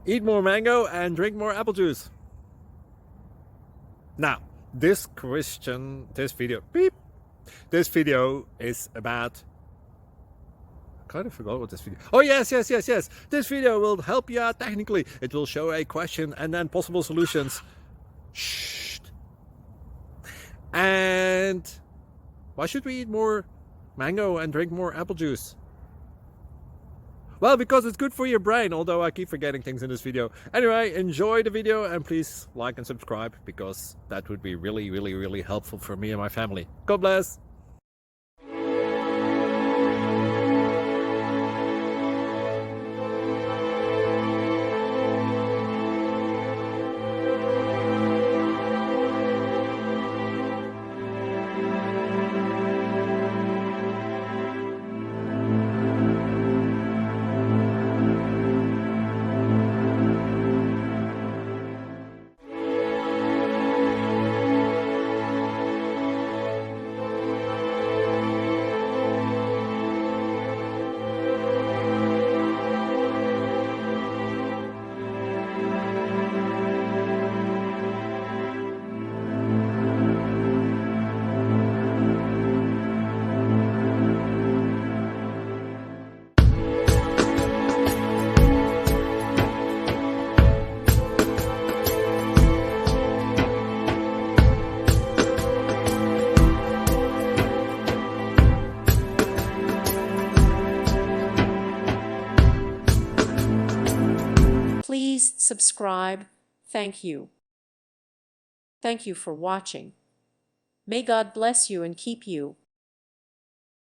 Eat more mango and drink more apple juice. Now, this video is about, I kind of forgot what this video. Oh, yes. This video will help you out technically. It will show a question and then possible solutions. Shh. And why should we eat more mango and drink more apple juice? Well, because it's good for your brain, although I keep forgetting things in this video. Anyway, enjoy the video and please like and subscribe, because that would be really helpful for me and my family. God bless! Please subscribe. Thank you. Thank you for watching. May God bless you and keep you.